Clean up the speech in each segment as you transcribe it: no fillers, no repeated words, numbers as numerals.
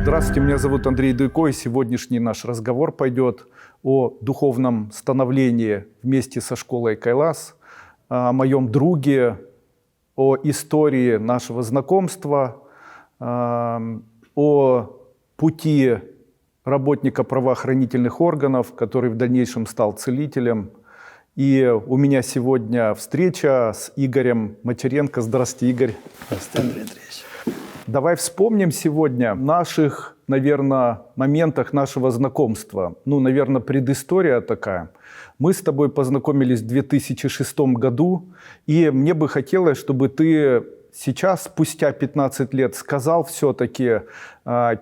Здравствуйте, меня зовут Андрей Дуйко, и сегодняшний наш разговор пойдет о духовном становлении вместе со школой Кайлас, о моем друге, о истории нашего знакомства, о пути работника правоохранительных органов, который в дальнейшем стал целителем. И у меня сегодня встреча с Игорем Мачаренко. Здравствуйте, Игорь. Здравствуйте, Андрей Андреевич. Давай вспомним сегодня наших, наверное, моментах нашего знакомства. Наверное, предыстория такая. Мы с тобой познакомились в 2006 году, и мне бы хотелось, чтобы ты сейчас, спустя 15 лет, сказал все-таки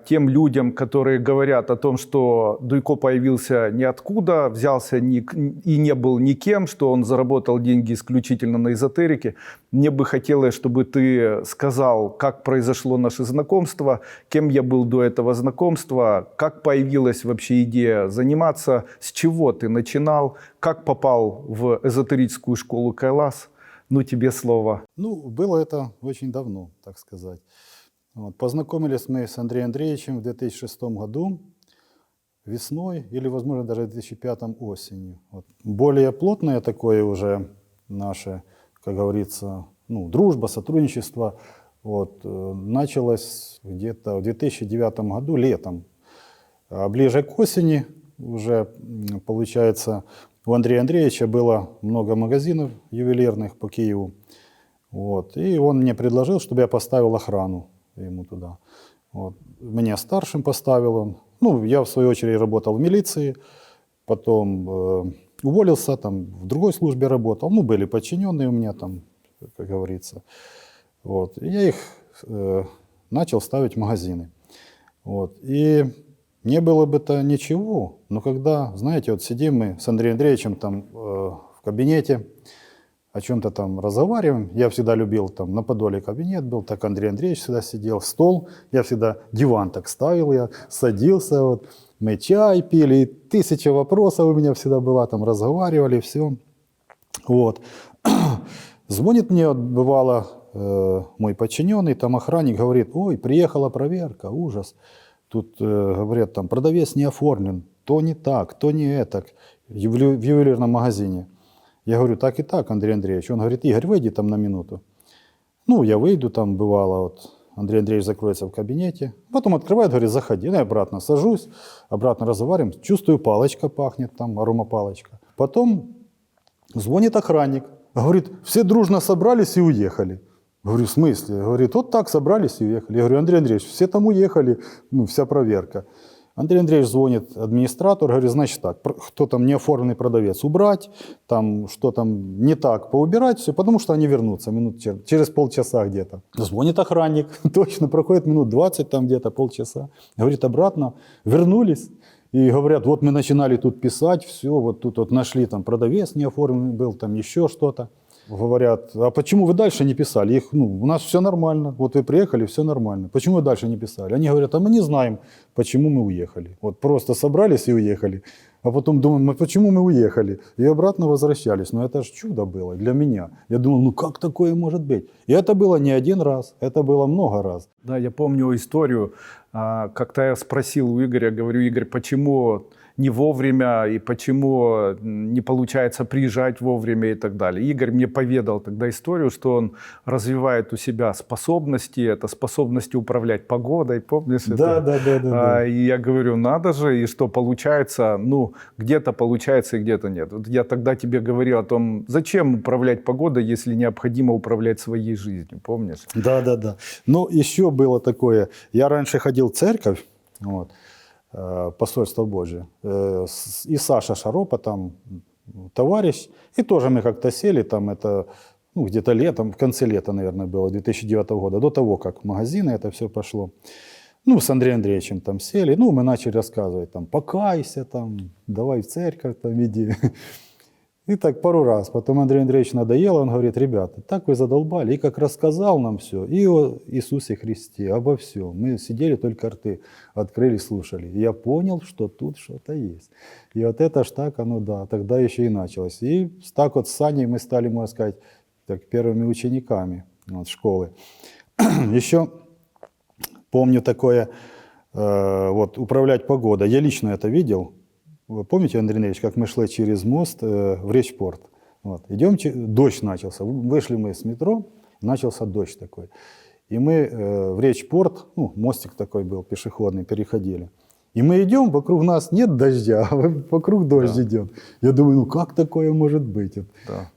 тем людям, которые говорят о том, что Дуйко появился ниоткуда, взялся и не был никем, что он заработал деньги исключительно на эзотерике. Мне бы хотелось, чтобы ты сказал, как произошло наше знакомство, кем я был до этого знакомства, как появилась вообще идея заниматься, с чего ты начинал, как попал в эзотерическую школу Кайлас. Тебе слово. Было это очень давно, так сказать. Познакомились мы с Андреем Андреевичем в 2006 году, весной, или, возможно, даже в 2005 осенью. Более плотное такое уже наше, как говорится, дружба, сотрудничество началось где-то в 2009 году, летом. А ближе к осени уже, получается, у Андрея Андреевича было много магазинов ювелирных по Киеву. И он мне предложил, чтобы я поставил охрану ему туда. Меня старшим поставил он. Я, в свою очередь, работал в милиции, потом уволился, там в другой службе работал. Были подчиненные у меня там, как говорится. И я их начал ставить в магазины. И не было бы-то ничего, но когда, знаете, сидим мы с Андреем Андреевичем там в кабинете, о чем-то там разговариваем. Я всегда любил, там на Подоле кабинет был, так Андрей Андреевич всегда сидел, стол, я всегда диван так ставил, я садился, мы чай пили, 1000 вопросов у меня всегда было, там разговаривали, все. Звонит мне, бывало, мой подчиненный, там охранник, говорит: ой, приехала проверка, ужас. Тут, говорят, там продавец не оформлен, то не так, то не этак, в ювелирном магазине. Я говорю: так и так, Андрей Андреевич. Он говорит: Игорь, выйди там на минуту. Я выйду, там бывало, Андрей Андреевич закроется в кабинете, потом открывает, говорит: заходи. Я обратно сажусь, обратно разговариваем, чувствую, палочка пахнет, там аромапалочка. Потом звонит охранник, говорит: все дружно собрались и уехали. Говорю: в смысле? Говорит: вот так собрались и уехали. Я говорю: Андрей Андреевич, все там уехали, вся проверка. Андрей Андреевич звонит администратор, говорит: значит так, кто там неоформленный продавец убрать, там что там не так поубирать, все, потому что они вернутся через полчаса где-то. Звонит охранник, точно проходит минут 20, там где-то полчаса. Говорит: обратно, вернулись. И говорят: вот мы начинали тут писать, все, тут нашли, там продавец неоформленный был, там еще что-то. Говорят: а почему вы дальше не писали? У нас все нормально, вы приехали, все нормально. Почему вы дальше не писали? Они говорят: а мы не знаем, почему мы уехали. Просто собрались и уехали. А потом думаем: почему мы уехали? И обратно возвращались. Это же чудо было для меня. Я думал: как такое может быть? И это было не один раз, это было много раз. Да, я помню историю. Как-то я спросил у Игоря, говорю: Игорь, почему не вовремя и почему не получается приезжать вовремя и так далее. Игорь мне поведал тогда историю, что он развивает у себя способности, это способности управлять погодой, помнишь? Да. И я говорю: надо же, и что получается, где-то получается и где-то нет. Я тогда тебе говорил о том, зачем управлять погодой, если необходимо управлять своей жизнью, помнишь? Да. Еще было такое, я раньше ходил в церковь, посольство Божие. И Саша Шаропа, там товарищ, и тоже мы как-то сели, там это, где-то летом, в конце лета, наверное, было, 2009 года, до того, как в магазины это все пошло. С Андреем Андреевичем там сели, мы начали рассказывать, там, покайся, там, давай в церковь, там, иди. И так пару раз. Потом Андрей Андреевич надоело, он говорит: ребята, так вы задолбали. И как рассказал нам все, и о Иисусе Христе, обо всем. Мы сидели, только рты открыли, слушали. И я понял, что тут что-то есть. И это ж так, тогда еще и началось. И так с Саней мы стали, можно сказать, первыми учениками школы. Еще помню такое, вот, управлять погодой. Я лично это видел. Вы помните, Андрей Андреевич, как мы шли через мост в Речпорт? Вот. Идем, дождь начался. Вышли мы с метро, начался дождь такой. И мы в Речпорт, ну, мостик такой был пешеходный, переходили. И мы идем, вокруг нас нет дождя, а вокруг дождь идет. Я думаю, ну как такое может быть?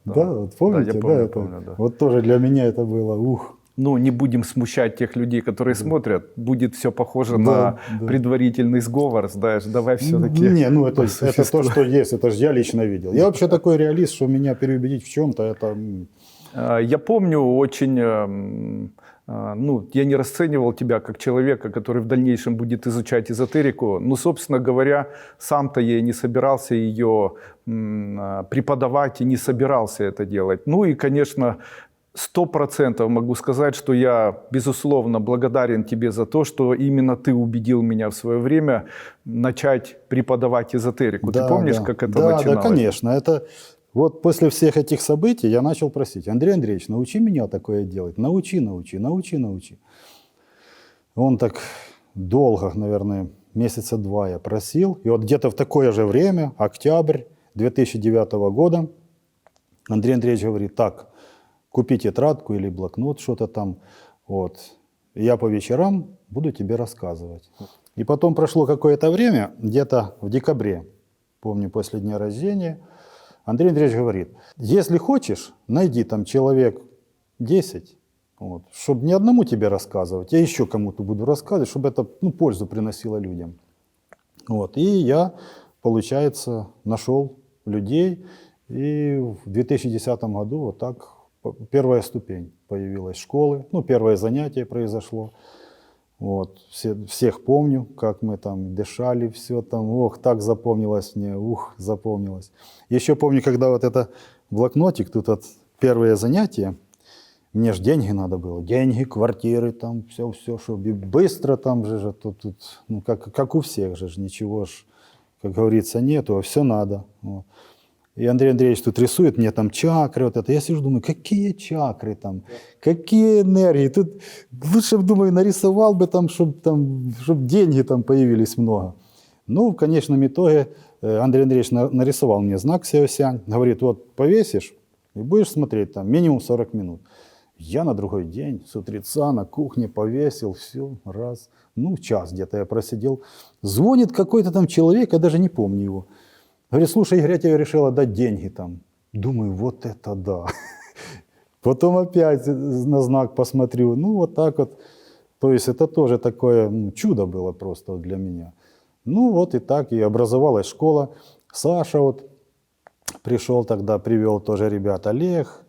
Да, вот помните? Да, я я помню, да. Вот тоже для меня это было, ух. Ну, не будем смущать тех людей, которые смотрят. Будет все похоже Да, на предварительный сговор. Знаешь, давай все-таки... Не, ну это то, что есть, это же я лично видел. Я вообще такой реалист, что меня переубедить в чем-то, это... Я помню очень... Ну, я не расценивал тебя как человека, который в дальнейшем будет изучать эзотерику. Ну, собственно говоря, сам-то я и не собирался ее преподавать и не собирался это делать. Ну и, конечно, 100% могу сказать, что я, безусловно, благодарен тебе за то, что именно ты убедил меня в свое время начать преподавать эзотерику. Да, ты помнишь, да. как это да, начиналось? Да, конечно. Это... Вот после всех этих событий я начал просить: Андрей Андреевич, научи меня такое делать. Научи. Он так долго, наверное, месяца 2 я просил. И вот где-то в такое же время, октябрь 2009 года, Андрей Андреевич говорит: так, купи тетрадку или блокнот, что-то там. Вот. И я по вечерам буду тебе рассказывать. И потом прошло какое-то время, где-то в декабре, помню, после дня рождения, Андрей Андреевич говорит: если хочешь, найди там человек 10, вот, чтобы не одному тебе рассказывать, я еще кому-то буду рассказывать, чтобы это, ну, пользу приносило людям. Вот. И я, получается, нашел людей, и в 2010 году вот так первая ступень появилась школы, ну, первое занятие произошло. Вот. Всех помню, как мы там дышали, все там, ох, так запомнилось мне, запомнилось. Еще помню, когда вот это блокнотик, тут вот первые занятия, мне же деньги надо было, деньги, квартиры, там все, чтобы быстро там же, тут ну, как у всех же, ничего ж, как говорится, нету, а все надо. Вот. И Андрей Андреевич тут рисует мне там чакры, вот это. Я сижу, думаю, какие чакры там, какие энергии. Тут лучше бы, думаю, нарисовал бы там, чтобы деньги там появились много. Ну, в конечном итоге Андрей Андреевич нарисовал мне знак Сеосянь. Говорит: вот повесишь и будешь смотреть там минимум 40 минут. Я на другой день с утреца на кухне повесил, все, раз. Ну, час где-то я просидел. Звонит какой-то там человек, я даже не помню его. Говорит: слушай, Игорь, я тебе решил отдать деньги там. Думаю, вот это да. Потом опять на знак посмотрю. Ну, вот так вот. То есть это тоже такое чудо было просто для меня. Ну, вот и так, и образовалась школа. Саша вот пришел тогда, привел тоже ребят, Олег,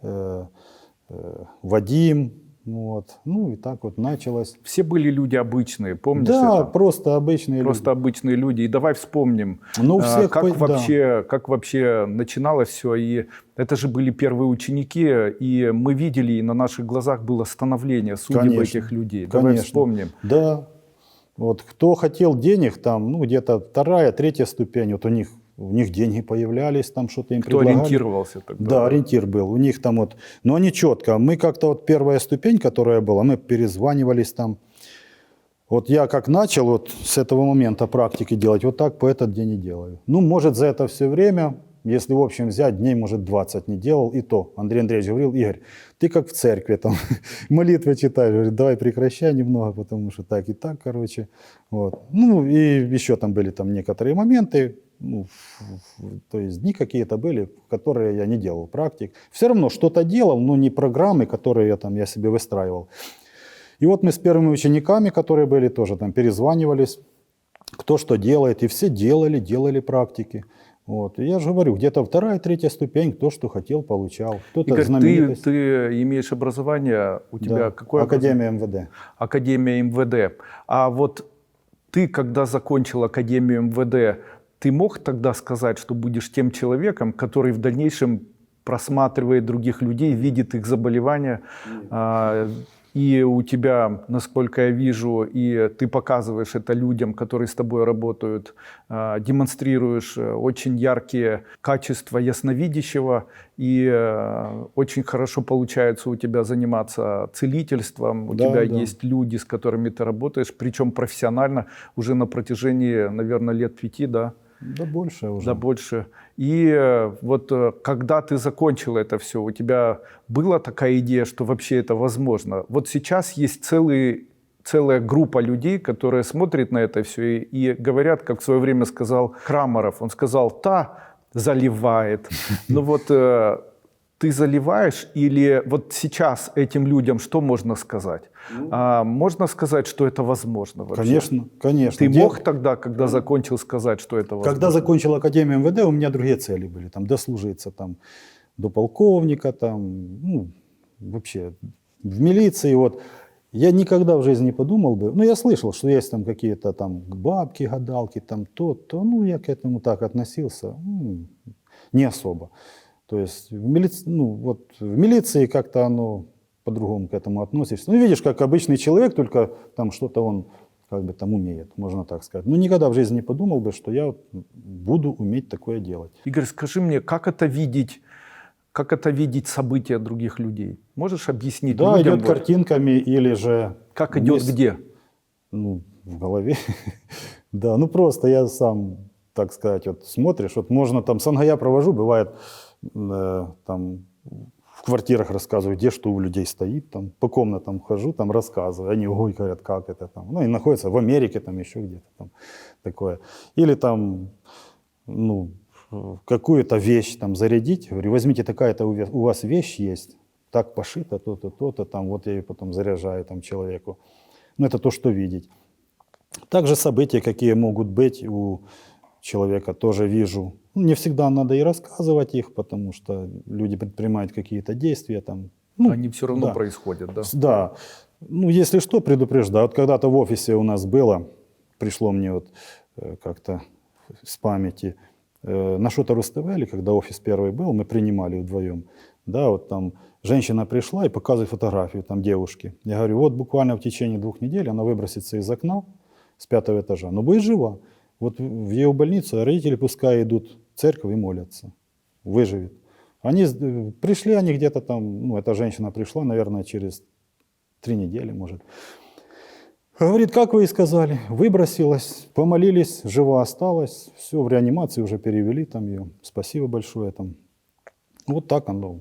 Вадим. Вот. Ну, и так вот началось. Все были люди обычные, помнишь Да, это? просто обычные Просто люди. обычные люди. И давай вспомним, Ну, всех как вообще начиналось все. И это же были первые ученики, и мы видели, и на наших глазах было становление судеб Конечно, этих людей. Давай вспомним. Да. Вот кто хотел денег, там, ну, где-то 2-я, 3-я ступень, вот у них деньги появлялись, там что-то им Кто предлагали. ориентировался тогда. Да, ориентир был. У них там вот, но они четко. Мы как-то вот первая ступень, которая была, мы перезванивались там. Вот я как начал вот с этого момента практики делать, вот так по этот день и делаю. Ну, может, за это все время, если в общем взять, дней, может, 20 не делал, и то. Андрей Андреевич говорил: Игорь, ты как в церкви, там, молитвы читаешь. Говорит: давай прекращай немного, потому что так и так, короче. Вот. Ну, и еще там были там некоторые моменты, ну, то есть дни какие-то были, которые я не делал практик. Все равно что-то делал, но не программы, которые я себе выстраивал. И вот мы с первыми учениками, которые были, тоже там перезванивались, кто что делает, и все делали практики. Вот. И я же говорю, где-то 2-я, 3-я ступень, кто что хотел, получал. Кто-то Игорь, знаменитость. ты имеешь образование, у тебя Да. какое Академия МВД. Академия МВД. А вот ты, когда закончил Академию МВД, ты мог тогда сказать, что будешь тем человеком, который в дальнейшем просматривает других людей, видит их заболевания? и у тебя, насколько я вижу, и ты показываешь это людям, которые с тобой работают, демонстрируешь очень яркие качества ясновидящего, и очень хорошо получается у тебя заниматься целительством, у Да, тебя да. есть люди, с которыми ты работаешь, причем профессионально уже на протяжении, наверное, лет 5, да? Да больше уже. Да, больше. И вот когда ты закончил это все, у тебя была такая идея, что вообще это возможно? Вот сейчас есть целая группа людей, которые смотрят на это все и говорят, как в свое время сказал Крамаров, он сказал: «Та заливает». Ну вот ты заливаешь, или вот сейчас этим людям что можно сказать? Можно сказать, что это возможно вообще? Конечно, конечно. Ты мог тогда, когда закончил, сказать, что это возможно? Когда закончил Академию МВД, у меня другие цели были. Там дослужиться там, до полковника, там, ну, вообще в милиции. Вот. Я никогда в жизни не подумал бы. Ну, я слышал, что есть там какие-то там бабки, гадалки, там то. Ну, я к этому так относился. Не особо. То есть в милиции как-то оно по-другому к этому относишься. Ну, видишь, как обычный человек, только там что-то он как бы там умеет, можно так сказать. Но никогда в жизни не подумал бы, что я буду уметь такое делать. Игорь, скажи мне, как это видеть события других людей? Можешь объяснить Да, людям? идет картинками или же... Как идет где? Ну, в голове. Да, ну просто я сам, так сказать, вот смотришь, вот можно там, санга я провожу, бывает там в квартирах рассказываю, где что у людей стоит, там по комнатам хожу, там рассказываю, они ой, говорят, как это там, ну и находятся в Америке, там еще где-то там такое. Или там, ну, какую-то вещь там зарядить, говорю, возьмите, такая-то у вас вещь есть, так пошито, то-то, то-то, там, вот я ее потом заряжаю там человеку. Ну, это то, что видеть. Также события, какие могут быть у человека, тоже вижу. Ну, не всегда надо и рассказывать их, потому что люди предпринимают какие-то действия. Там, ну, Они все равно да. происходят, да? Да. Ну, если что, предупреждаю. Вот когда-то в офисе у нас было, пришло мне вот как-то с памяти, на что-то Руставели, когда офис первый был, мы принимали вдвоем. Да, вот там женщина пришла и показывает фотографию там девушки. Я говорю, вот буквально в течение 2 недель она выбросится из окна с 5-го этажа, но будет жива. Вот в ее больницу родители пускай идут в церковь и молятся. Выживет. Они пришли, они где-то там, ну, эта женщина пришла, наверное, через 3 недели, может. Говорит, как вы и сказали, выбросилась, помолились, жива осталась, все, в реанимации уже перевели там ее. Спасибо большое там. Вот так оно.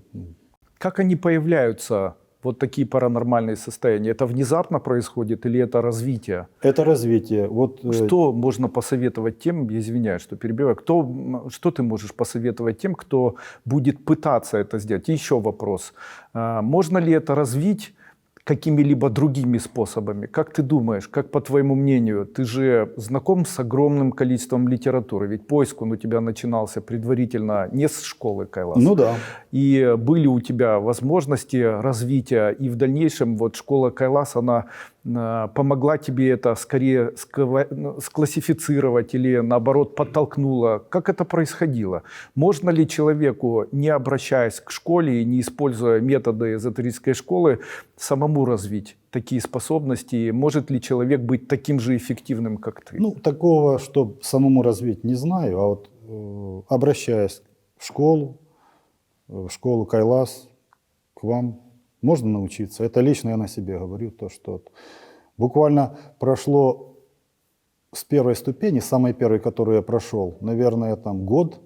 Как они появляются, вот такие паранормальные состояния? Это внезапно происходит или это развитие? Это развитие. Вот, Что можно посоветовать тем, я извиняюсь, что перебиваю, что ты можешь посоветовать тем, кто будет пытаться это сделать? И еще вопрос. Можно ли это развить какими-либо другими способами? Как ты думаешь, как по твоему мнению, ты же знаком с огромным количеством литературы, ведь поиск он у тебя начинался предварительно не с школы Кайлас. ну да. И были у тебя возможности развития, и в дальнейшем вот школа Кайлас, она помогла тебе это скорее склассифицировать или наоборот подтолкнула. Как это происходило? Можно ли человеку, не обращаясь к школе и не используя методы эзотерической школы, самому развить такие способности? Может ли человек быть таким же эффективным, как ты? Ну, такого, чтобы самому развить, не знаю. А вот обращаясь в школу Кайлас, к вам, можно научиться. Это лично я на себе говорю, то, что буквально прошло с первой ступени, самой первой, которую я прошел, наверное, там год,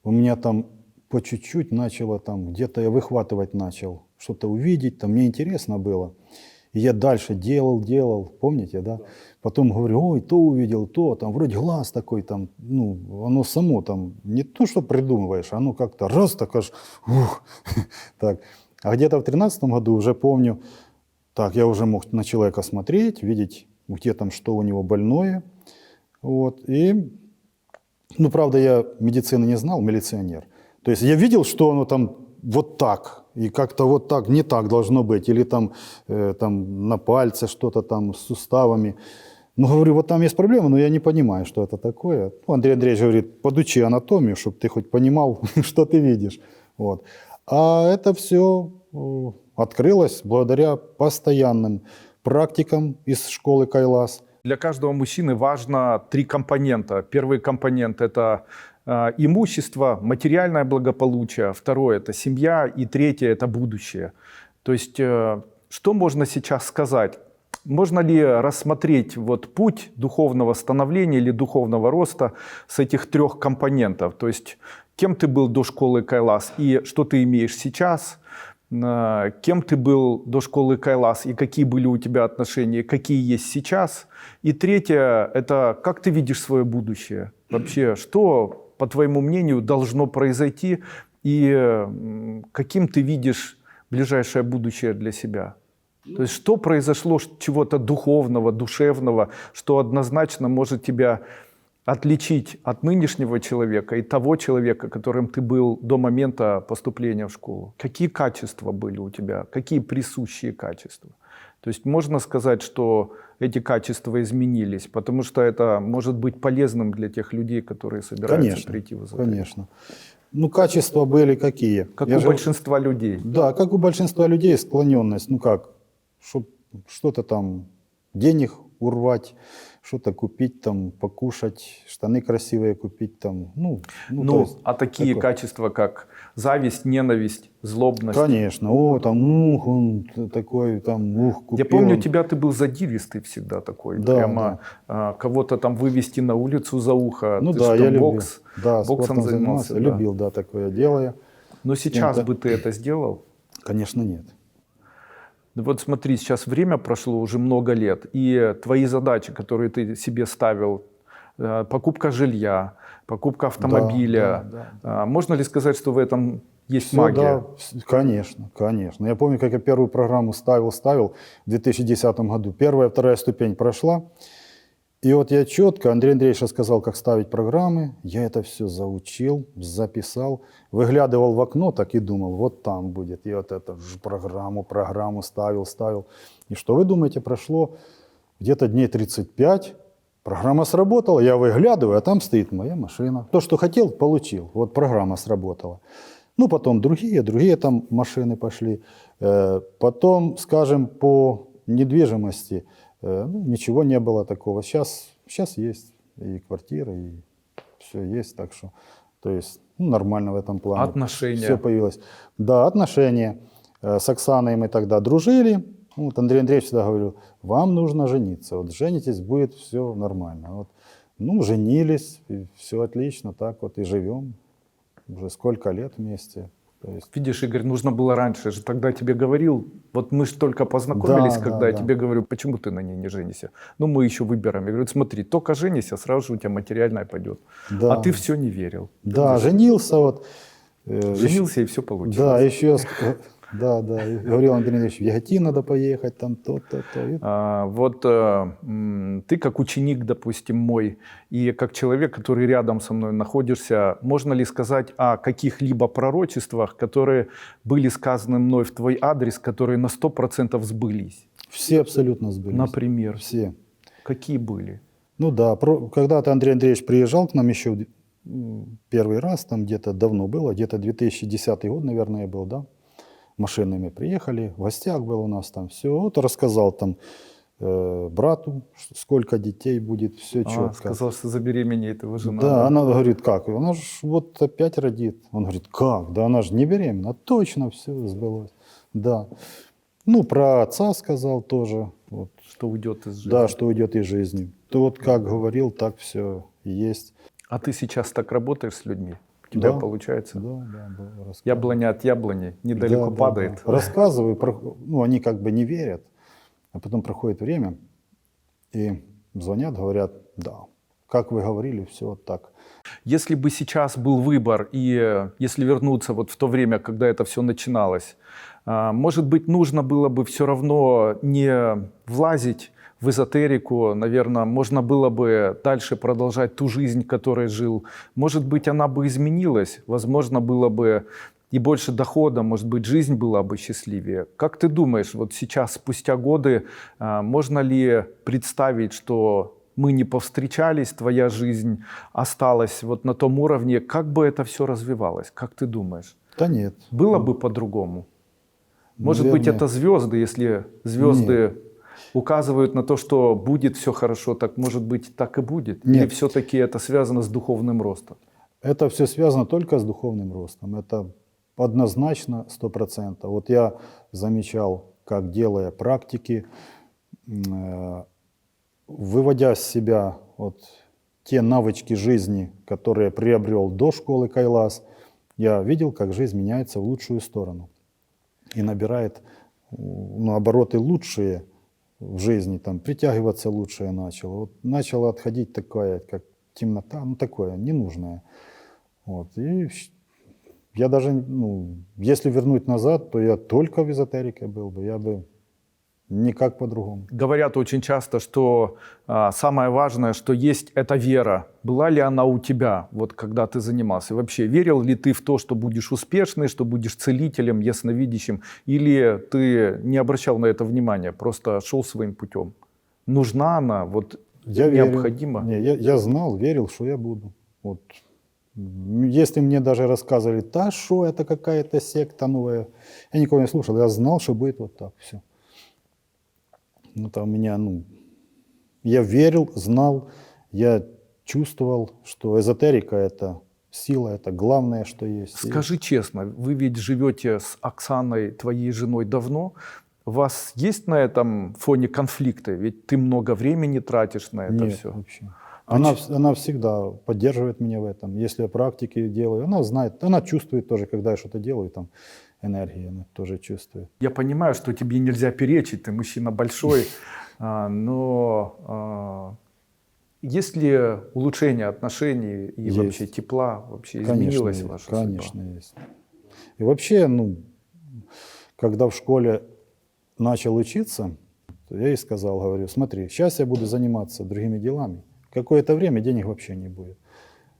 у меня там по чуть-чуть начало там, где-то я выхватывать начал, что-то увидеть, там мне интересно было. И я дальше делал, помните, да? Потом говорю, ой, то увидел, то, там вроде глаз такой, там, ну, оно само там, не то, что придумываешь, оно как-то раз, так аж, ух, так. А где-то в 2013 году уже помню, так, я уже мог на человека смотреть, видеть, где там, что у него больное, вот, и, ну, правда, я медицины не знал, милиционер. То есть я видел, что оно там вот так, и как-то вот так, не так должно быть, или там, там на пальце что-то там с суставами. Ну, говорю, вот там есть проблема, но я не понимаю, что это такое. Ну, Андрей Андреевич говорит, подучи анатомию, чтобы ты хоть понимал, что ты видишь. Вот. А это все открылось благодаря постоянным практикам из школы Кайлас. Для каждого мужчины важно 3 компонента. Первый компонент – это имущество, материальное благополучие. Второе – это семья. И третье – это будущее. То есть, что можно сейчас сказать? Можно ли рассмотреть вот путь духовного становления или духовного роста с этих 3 компонентов? То есть, кем ты был до школы Кайлас и что ты имеешь сейчас? Кем ты был до школы Кайлас и какие были у тебя отношения, какие есть сейчас? И третье – это как ты видишь свое будущее? Вообще, что, по твоему мнению, должно произойти и каким ты видишь ближайшее будущее для себя? То есть что произошло чего-то духовного, душевного, что однозначно может тебя отличить от нынешнего человека и того человека, которым ты был до момента поступления в школу? Какие качества были у тебя? Какие присущие качества? То есть можно сказать, что эти качества изменились, потому что это может быть полезным для тех людей, которые собираются прийти в эзотерику. Конечно. Ну, качества были какие? Как у большинства людей. Да, как у большинства людей склоненность. Ну как, что-то там, денег урвать, что-то купить, там, покушать, штаны красивые купить. Там, а такие качества, как зависть, ненависть, злобность? Конечно. Он такой, купил. Я помню, ты был задиристый всегда такой. Да, прямо кого-то там вывести на улицу за ухо. Ну ты да, что, я любил. Боксом спортом занимался? Да. Любил, да, такое дело. Но сейчас бы ты это сделал? Конечно, нет. Вот смотри, сейчас время прошло уже много лет, и твои задачи, которые ты себе ставил, покупка жилья, покупка автомобиля, да. Можно ли сказать, что в этом есть Все, магия? Да, конечно. Я помню, как я первую программу ставил в 2010 году. Первая, вторая ступень прошла. И вот я четко, Андрей Андреевич рассказал, как ставить программы. Я это все заучил, записал, выглядывал в окно, так и думал, вот там будет. И вот эту программу ставил. И что вы думаете, прошло где-то дней 35, программа сработала, я выглядываю, а там стоит моя машина. То, что хотел, получил. Вот программа сработала. Ну, потом другие там машины пошли. Потом, скажем, по недвижимости, ничего не было такого. Сейчас есть и квартира, и все есть. Так что, то есть, нормально в этом плане. Отношения. Все появилось. Да, отношения. С Оксаной мы тогда дружили. Вот Андрей Андреевич всегда говорил, вам нужно жениться. Вот женитесь, будет все нормально. Вот. Женились, и все отлично, так вот и живем. Уже сколько лет вместе. То есть... Видишь, Игорь, нужно было раньше. Я же тогда тебе говорил, вот мы же только познакомились, когда я тебе говорю, почему ты на ней не женишься? Мы еще выбираем. Я говорю, смотри, только женись, а сразу же у тебя материальное пойдет. Да. А ты все не верил. Да, женился вот. Женился и все получилось. Да, еще... Да. И говорил Андрей Андреевич, в Яготин надо поехать, там то. Ты как ученик, допустим, мой, и как человек, который рядом со мной находишься, можно ли сказать о каких-либо пророчествах, которые были сказаны мной в твой адрес, которые на 100% сбылись? Все абсолютно сбылись. Например? Все. Какие были? Когда-то Андрей Андреевич приезжал к нам еще первый раз, там где-то давно было, где-то 2010 год, наверное, был, да? Машинами приехали, в гостях был у нас там все. Вот рассказал там брату, сколько детей будет, все четко. Сказал, что забеременеет его жена. Да, она говорит, как? Она же вот опять родит. Он говорит, как? Да она же не беременна. Точно, все сбылось. Да. Про отца сказал тоже. Вот. Что уйдет из жизни. Да, что уйдет из жизни. То вот как говорил, так все есть. А ты сейчас так работаешь с людьми? У тебя получается? Да. Яблоня от яблони недалеко падает. Да. Рассказываю, они как бы не верят, а потом проходит время и звонят, говорят, да, как вы говорили, все так. Если бы сейчас был выбор, и если вернуться вот в то время, когда это все начиналось, может быть, нужно было бы все равно не влазить в эзотерику, наверное, можно было бы дальше продолжать ту жизнь, которой жил. Может быть, она бы изменилась, возможно, было бы и больше дохода, может быть, жизнь была бы счастливее. Как ты думаешь, вот сейчас, спустя годы, можно ли представить, что мы не повстречались, твоя жизнь осталась вот на том уровне, как бы это все развивалось? Как ты думаешь? Да нет. Было бы по-другому? Может быть, Наверное, это звезды, если звезды указывают на то, что будет все хорошо, так может быть, так и будет? Или нет, все-таки это связано с духовным ростом? это все связано только с духовным ростом. Это однозначно 100%. Вот я замечал, как делая практики, э, выводя с себя вот те навычки жизни, которые приобрел до школы Кайлас, я видел, как жизнь меняется в лучшую сторону и набирает ну, обороты лучшие в жизни, там, притягиваться лучшее начало. Вот начало отходить такое, как темнота, ну такое, ненужное. Вот. И я даже, ну, если вернуть назад, то я только в эзотерике был бы, я бы никак по-другому. Говорят очень часто, что самое важное, что есть эта вера. Была ли она у тебя, вот когда ты занимался? И вообще, верил ли ты в то, что будешь успешный, что будешь целителем, ясновидящим? Или ты не обращал на это внимания, просто шел своим путем? Нужна она, вот Я необходима? верил, не, я знал, верил, что я буду. Вот. Если мне даже рассказывали, да что, это какая-то секта новая, я никого не слушал, я знал, что будет вот так, все. Это у меня, ну, я верил, знал, я чувствовал, что эзотерика – это сила, это главное, что есть. И Скажи честно, вы ведь живете с Оксаной, твоей женой, давно. У вас есть на этом фоне конфликты? Ведь ты много времени тратишь на это нет, все. вообще. Она всегда поддерживает меня в этом. Если я практики делаю, она знает, она чувствует тоже, когда я что-то делаю, там энергия, она тоже чувствует. Я понимаю, что тебе нельзя перечить, ты мужчина большой, но есть ли улучшение отношений и Есть. вообще тепла, вообще Конечно, изменилась есть, ваша конечно, судьба? есть. И вообще, ну, когда в школе начал учиться, то я ей сказал, говорю, смотри, сейчас я буду заниматься другими делами. Какое-то время денег вообще не будет.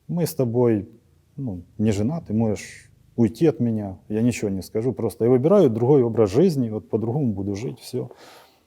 Мы с тобой, ну, не женаты, можешь уйти от меня, я ничего не скажу, просто я выбираю другой образ жизни, вот по-другому буду жить, все.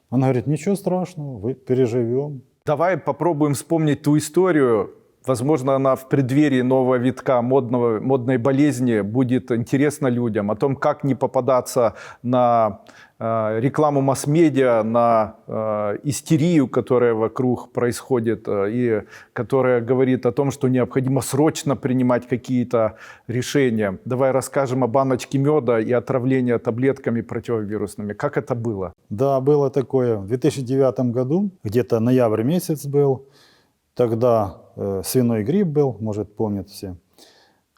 Она говорит, ничего страшного, вы переживем. Давай попробуем вспомнить ту историю. Возможно, она в преддверии нового витка модной болезни будет интересна людям. О том, как не попадаться на рекламу масс-медиа, на истерию, которая вокруг происходит, и которая говорит о том, что необходимо срочно принимать какие-то решения. Давай расскажем о баночке меда и отравлении таблетками противовирусными. Как это было? Да, было такое. В 2009 году, где-то ноябрь месяц был, тогда свиной грипп был, может, помнят все.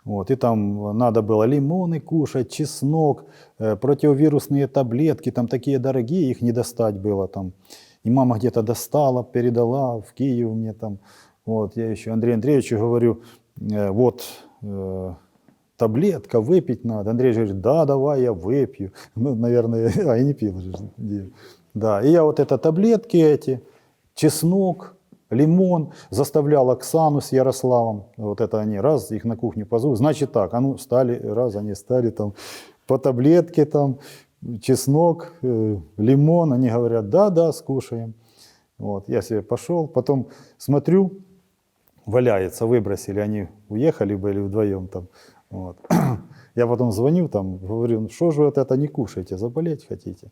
Вот, и там надо было лимоны кушать, чеснок, противовирусные таблетки, там такие дорогие, их не достать было там. И мама где-то достала, передала в Киев мне там. Вот, я еще Андрею Андреевичу говорю, вот, таблетка, выпить надо. Андрей говорит, да, давай я выпью. Ну, наверное, я не пил же. Да, и я вот это таблетки эти, чеснок, лимон, заставлял Оксану с Ярославом, вот это они, раз, их на кухню позовут, значит так, а ну, встали, раз, они стали там по таблетке, там, чеснок, лимон, они говорят, да, скушаем. Вот, я себе пошел, потом смотрю, валяется, выбросили, они уехали были вдвоем там. Вот. Я потом звоню, там, говорю, ну что же вы вот это не кушаете, заболеть хотите?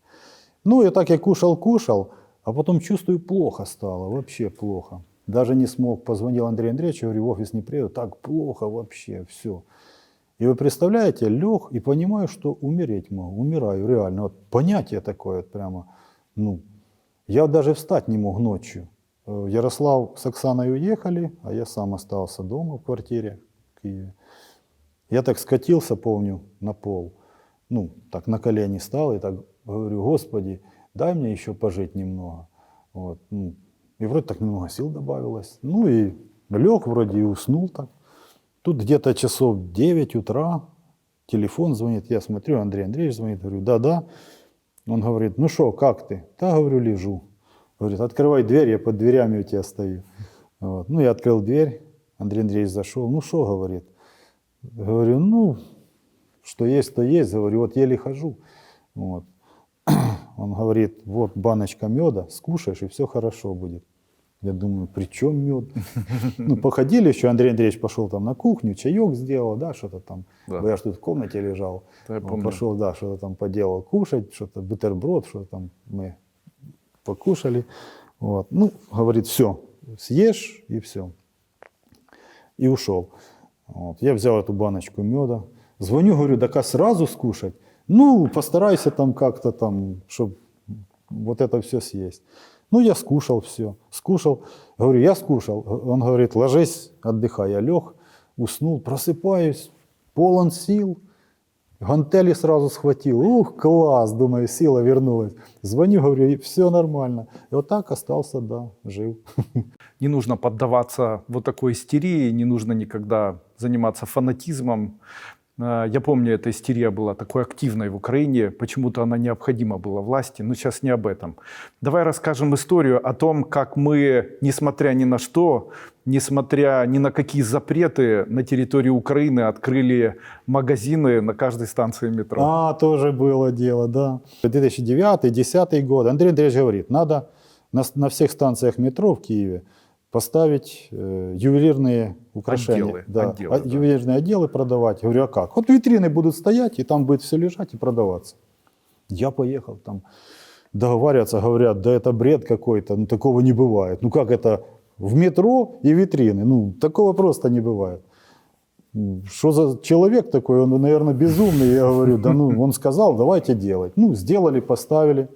Ну, и так я кушал, а потом чувствую, плохо стало, вообще плохо. Даже не смог, позвонил Андрею Андреевичу, говорю, в офис не приеду, так плохо вообще, все. И вы представляете, лег и понимаю, что умереть могу, умираю реально. Вот понятие такое вот прямо, ну, я даже встать не мог ночью. Ярослав с Оксаной уехали, а я сам остался дома в квартире в Киеве. Я так скатился, помню, на пол, ну, так на колени стал и так говорю, Господи, дай мне еще пожить немного. Вот, ну, и вроде так немного сил добавилось. Ну и лег вроде и уснул так. Тут где-то часов 9 утра, телефон звонит, я смотрю, Андрей Андреевич звонит, говорю, да. Он говорит, ну что, как ты? Да, говорю, лежу. Говорит, открывай дверь, я под дверями у тебя стою. Вот. Ну, я открыл дверь, Андрей Андреевич зашел, ну что, говорит. Говорю, ну, что есть, то есть. Говорю, вот еле хожу. Вот. Он говорит, вот баночка меда, скушаешь, и все хорошо будет. Я думаю, при чем мед? Ну, походили еще, Андрей Андреевич пошел там на кухню, чаек сделал, да, что-то там. Да. Я же тут в комнате лежал. Да, я Он помню. пошел, да, что-то там поделал кушать, что-то бутерброд, что-то там мы покушали. Вот. Ну, говорит, все, съешь и все. И ушел. Вот. Я взял эту баночку меда. Звоню, говорю, так а сразу скушать? Ну, постарайся там как-то там, чтобы вот это все съесть. Ну, я скушал все. Скушал. Говорю, я скушал. Он говорит, ложись, отдыхай. Я лег, уснул, просыпаюсь, полон сил. Гантели сразу схватил. Ух, класс, думаю, сила вернулась. Звоню, говорю, все нормально. И вот так остался, да, жив. Не нужно поддаваться вот такой истерии, не нужно никогда заниматься фанатизмом. Я помню, эта истерия была такой активной в Украине, почему-то она необходима была власти, но сейчас не об этом. Давай расскажем историю о том, как мы, несмотря ни на что, несмотря ни на какие запреты, на территории Украины открыли магазины на каждой станции метро. А, тоже было дело, да. 2009-2010 год. Андрей Андреевич говорит, надо на всех станциях метро в Киеве поставить ювелирные украшения. Отделы, Да, отделы, да. ювелирные отделы продавать. Я говорю, а как? Вот витрины будут стоять, и там будет все лежать и продаваться. Я поехал там договариваться, говорят, да это бред какой-то, ну такого не бывает. Ну как это в метро и витрины? Ну такого просто не бывает. Что за человек такой? Он, наверное, безумный. Я говорю, да ну, он сказал, давайте делать. Ну, сделали, поставили.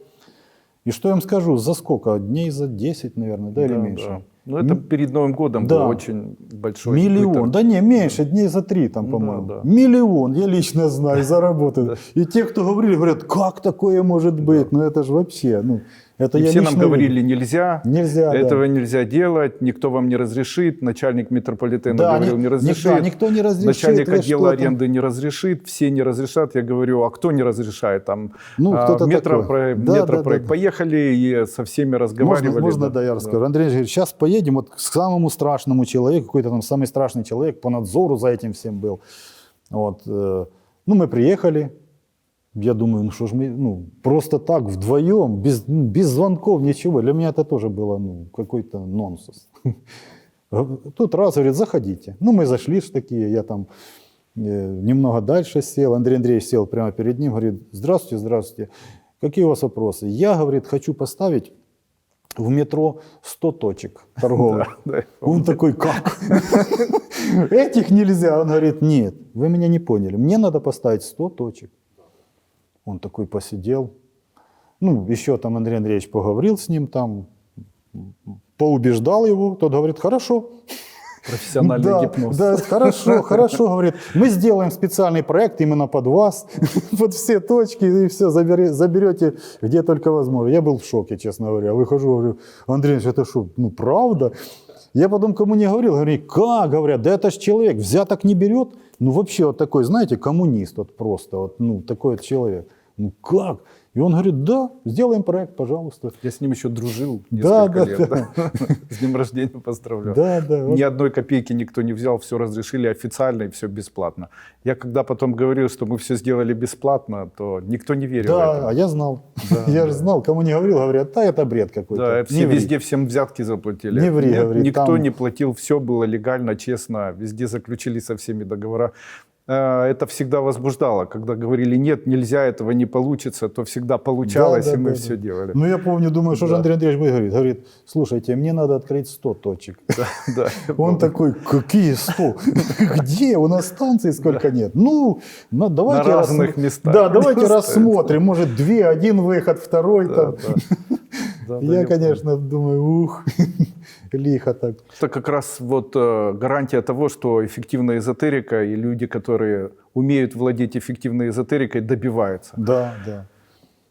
И что я вам скажу, за сколько? Дней за 10, наверное, да, или меньше? Да. Ну, это перед Новым годом да. был очень большой Миллион. быток. Да не, меньше, дней за 3 там, Ну, по-моему. да. Миллион, я лично знаю, заработают. И те, кто говорили, говорят, как такое может быть? Ну это же вообще, ну, это И я все нам лично говорили, видел. нельзя, Нельзя, этого да. нельзя делать, никто вам не разрешит, начальник метрополитена Да, говорил, не разрешит, никто не разрешит. начальник вы отдела что там? аренды не разрешит, все не разрешат. Я говорю, а кто не разрешает? Там Ну, кто-то такой. Да, метропроект. да. Поехали и со всеми разговаривали. Можно, да, я расскажу. Андрей говорит, сейчас поедем вот к самому страшному человеку, какой-то там самый страшный человек по надзору за этим всем был. Вот. Ну, мы приехали. Я думаю, ну что ж мы, ну, просто так, вдвоем, без звонков, ничего. Для меня это тоже было, ну, какой-то нонсенс. Тут раз, говорит, заходите. Ну, мы зашли ж такие, я там немного дальше сел. Андрей Андреевич сел прямо перед ним, говорит, здравствуйте, здравствуйте. Какие у вас вопросы? Я, говорит, хочу поставить в метро 100 точек торговых. Да, Он такой, как? Этих нельзя. Он говорит, нет, вы меня не поняли. Мне надо поставить 100 точек. Он такой посидел. Ну, еще там Андрей Андреевич поговорил с ним, там, поубеждал его. Тот говорит, хорошо. профессиональный Да, гипноз. да, хорошо, хорошо, говорит. Мы сделаем специальный проект именно под вас, под все точки, и все, заберете где только возможно. Я был в шоке, честно говоря. Выхожу, говорю, Андрей, это что, ну правда? Я потом кому не говорил, говорю, как, говорят, да это ж человек, взяток не берет. Ну вообще вот такой, знаете, коммунист вот просто, вот, ну такой вот человек. Ну как? И он говорит, да, сделаем проект, пожалуйста. Я с ним еще дружил Да, несколько да, лет. да. Да. С днем рождения поздравляю. Да, да. Ни одной копейки никто не взял, все разрешили официально и все бесплатно. Я когда потом говорил, что мы все сделали бесплатно, то никто не верил Да, этому. а я знал. Я же знал, кому не говорил, говорят, да, это бред какой-то. Да, Не все ври. везде всем взятки заплатили. Не ври, говорит, никто там- не платил, все было легально, честно, везде заключили со всеми договора. Это всегда возбуждало. Когда говорили, нет, нельзя, этого не получится, то всегда получалось, Да, и мы да, все да. делали. Ну, я помню, думаю, что же Да. Андрей Андреевич будет говорить? Говорит, слушайте, мне надо открыть 100 точек. Да, Он такой, какие 100? Где? У нас станций сколько нет? Ну, давайте... На разных местах. Да, давайте Просто рассмотрим. Может, 2, один выход, второй Да, там. да. Я, конечно, думаю, ух, лихо так. Это как раз вот гарантия того, что эффективная эзотерика и люди, которые умеют владеть эффективной эзотерикой, добиваются. Да, да.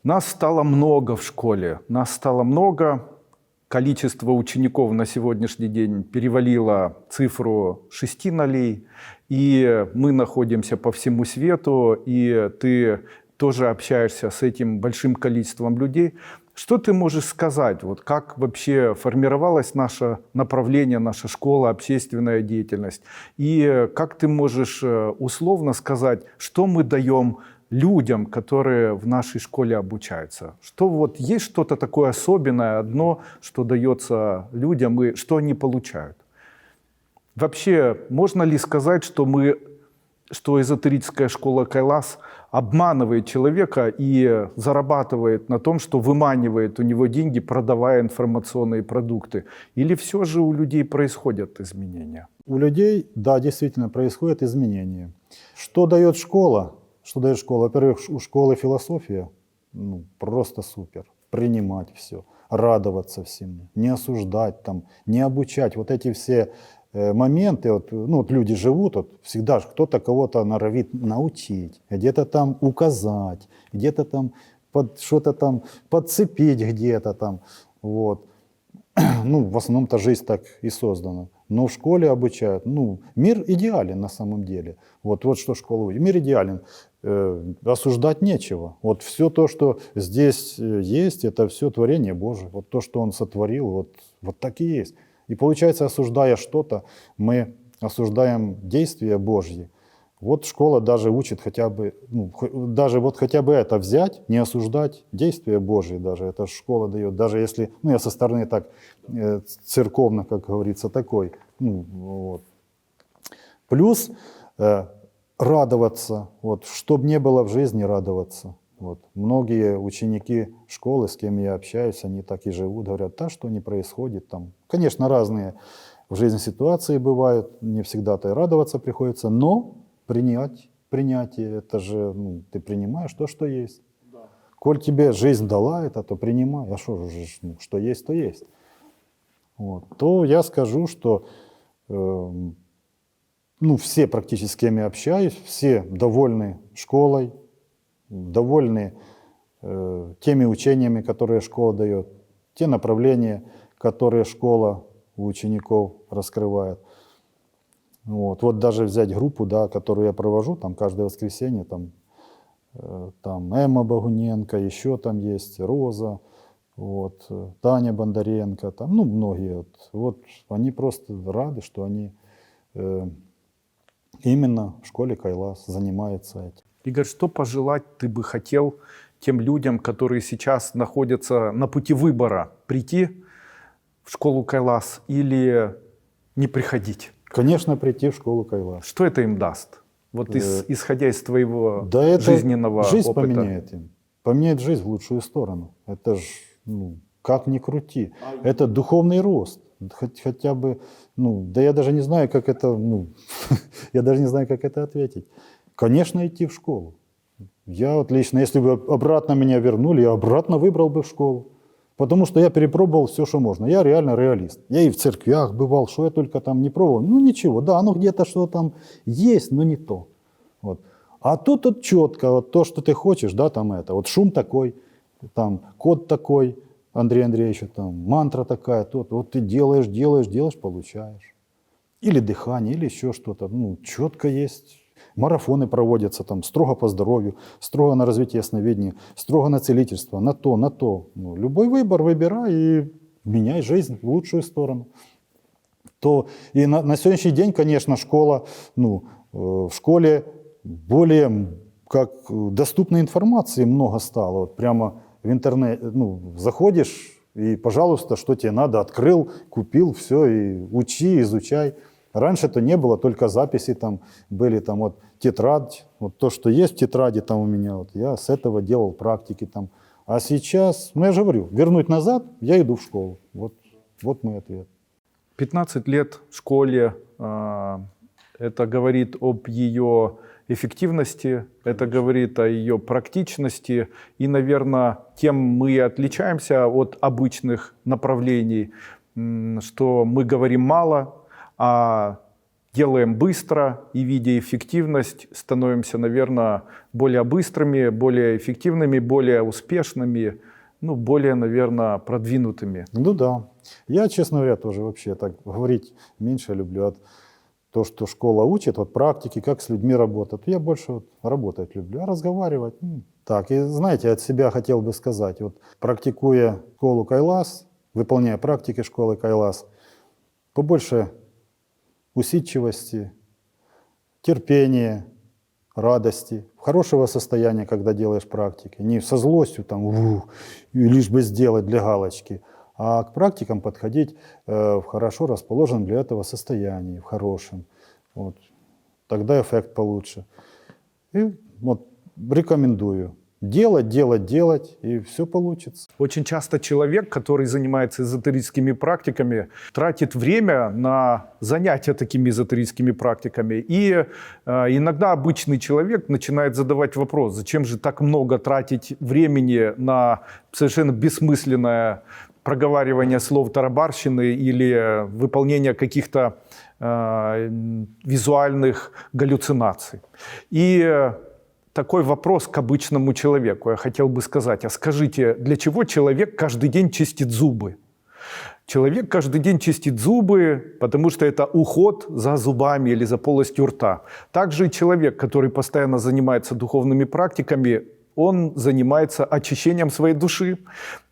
Нас стало много в школе, нас стало много. Количество учеников на сегодняшний день перевалило цифру 6 нулей, и мы находимся по всему свету, и ты тоже общаешься с этим большим количеством людей. Что ты можешь сказать, вот как вообще формировалось наше направление, наша школа, общественная деятельность? И как ты можешь условно сказать, что мы даем людям, которые в нашей школе обучаются? Что вот есть что-то такое особенное, одно, что дается людям и что они получают? Вообще, можно ли сказать, что эзотерическая школа Кайлас обманывает человека и зарабатывает на том, что выманивает у него деньги, продавая информационные продукты? Или все же у людей происходят изменения? У людей, да, действительно происходят изменения. Что дает школа? Что дает школа? Во-первых, у школы философия, ну, просто супер. Принимать все, радоваться всему, не осуждать, там, не обучать. Вот эти все моменты, вот, ну, вот люди живут, вот, всегда же кто-то кого-то норовит научить, где-то там указать, где-то там что-то там подцепить где-то там. Вот. Ну, в основном-то жизнь так и создана. Но в школе обучают. Ну, мир идеален на самом деле. Вот что школа учит. Мир идеален. Осуждать нечего. Вот все то, что здесь есть, это все творение Божие. Вот то, что Он сотворил, вот так и есть. И получается, осуждая что-то, мы осуждаем действия Божьи. Вот школа даже учит хотя бы, ну, даже вот хотя бы это взять, не осуждать действия Божьи даже. Это школа дает, даже если, ну я со стороны так церковно, как говорится, такой. Ну, вот. Плюс радоваться, вот, чтобы не было в жизни радоваться. Вот. Многие ученики школы, с кем я общаюсь, они так и живут, говорят, да, что не происходит там. Конечно, разные в жизни ситуации бывают, не всегда-то и радоваться приходится, но принятие, это же, ну, ты принимаешь то, что есть. Да. Коль тебе жизнь дала это, то принимай. А что же, ну, что есть, то есть. Вот. То я скажу, что ну, все практически, с кем я общаюсь, все довольны школой, довольны теми учениями, которые школа дает, те направления, которые школа у учеников раскрывает. Вот даже взять группу, да, которую я провожу, там каждое воскресенье, там Эмма Богуненко, еще там есть Роза, вот, Таня Бондаренко, там, ну, многие. Вот они просто рады, что они именно в школе Кайлас занимаются этим. Игорь, что пожелать ты бы хотел тем людям, которые сейчас находятся на пути выбора, прийти в школу Кайлас или не приходить? Конечно, прийти в школу Кайлас. Что это им даст? Вот исходя из твоего да это жизненного жизнь опыта. поменяет им. Поменяет жизнь в лучшую сторону. Это ж, ну, как ни крути. Это духовный рост. Хотя бы, ну, да я даже не знаю, как это, ну, я даже не знаю, как это ответить. Конечно, идти в школу. Я вот лично, если бы обратно меня вернули, я обратно выбрал бы в школу. Потому что я перепробовал все, что можно. Я реально реалист. Я и в церквях бывал, что я только там не пробовал. Ну ничего, да, оно где-то что там есть, но не то. Вот. А тут четко, вот то, что ты хочешь, да, там это. Вот шум такой, там код такой, Андрей Андреевич, там мантра такая, вот ты делаешь, получаешь. Или дыхание, или еще что-то. Ну, четко есть. Марафоны проводятся там строго по здоровью, строго на развитие ясновидения, строго на целительство, на то. Ну, любой выбор выбирай и меняй жизнь в лучшую сторону. То и на сегодняшний день, конечно, школа, ну, в школе более как доступной информации много стало. Вот прямо в интернет, ну, заходишь и, пожалуйста, что тебе надо, открыл, купил, все, и учи, изучай. Раньше-то не было, только записи там были, там вот тетрадь, вот то, что есть в тетради там у меня, вот я с этого делал практики там. А сейчас, ну я же говорю, вернуть назад, я иду в школу. Вот мой ответ. 15 лет в школе, это говорит об ее эффективности, это говорит о ее практичности. И, наверное, тем мы и отличаемся от обычных направлений, что мы говорим мало, а делаем быстро, и, видя эффективность, становимся, наверное, более быстрыми, более эффективными, более успешными, ну, более, наверное, продвинутыми. Ну да. Я, честно говоря, тоже вообще так говорить меньше люблю. От то, что школа учит, вот практики, как с людьми работать. Я больше вот работать люблю, а разговаривать. Так, и знаете, от себя хотел бы сказать, вот практикуя школу Кайлас, выполняя практики школы Кайлас, побольше усидчивости, терпения, радости, хорошего состояния, когда делаешь практики. Не со злостью, там, и лишь бы сделать для галочки, а к практикам подходить в хорошо расположенном для этого состоянии, в хорошем. Вот. Тогда эффект получше. И вот рекомендую. Делать, делать, делать, и все получится. Очень часто человек, который занимается эзотерическими практиками, тратит время на занятия такими эзотерическими практиками. И иногда обычный человек начинает задавать вопрос, зачем же так много тратить времени на совершенно бессмысленное проговаривание слов тарабарщины или выполнение каких-то визуальных галлюцинаций. И такой вопрос к обычному человеку. Я хотел бы сказать, а скажите, для чего человек каждый день чистит зубы? Человек каждый день чистит зубы, потому что это уход за зубами или за полостью рта. Также и человек, который постоянно занимается духовными практиками, он занимается очищением своей души,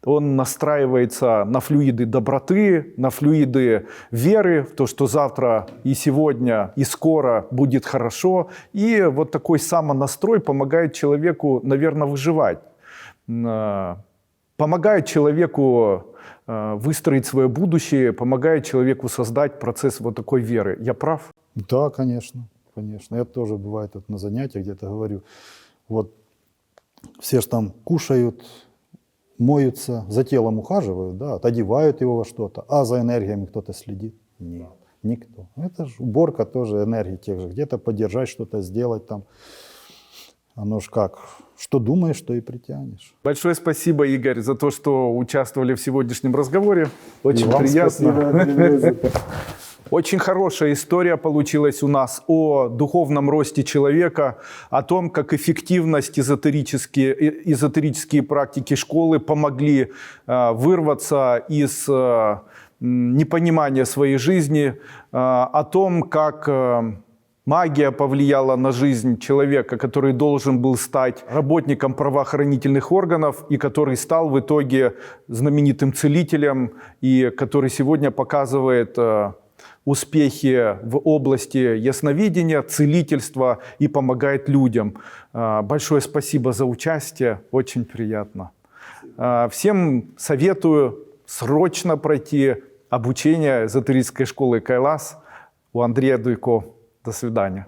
он настраивается на флюиды доброты, на флюиды веры, в то, что завтра и сегодня, и скоро будет хорошо. И вот такой самонастрой помогает человеку, наверное, выживать. Помогает человеку выстроить свое будущее, помогает человеку создать процесс вот такой веры. Я прав? Да, конечно, конечно. Я тоже бывает вот на занятиях где-то говорю, вот все же там кушают, моются, за телом ухаживают, да, одевают его во что-то, а за энергиями кто-то следит? Нет, никто. Это же уборка тоже энергии тех же, где-то поддержать что-то, сделать там. Оно ж как, что думаешь, что и притянешь. Большое спасибо, Игорь, за то, что участвовали в сегодняшнем разговоре. Очень вам приятно. спасибо. Очень хорошая история получилась у нас о духовном росте человека, о том, как эффективность эзотерические практики школы помогли вырваться из непонимания своей жизни, о том, как магия повлияла на жизнь человека, который должен был стать работником правоохранительных органов и который стал в итоге знаменитым целителем и который сегодня показывает успехи в области ясновидения, целительства и помогает людям. Большое спасибо за участие, очень приятно. Всем советую срочно пройти обучение эзотерической школы Кайлас у Андрея Дуйко. До свидания.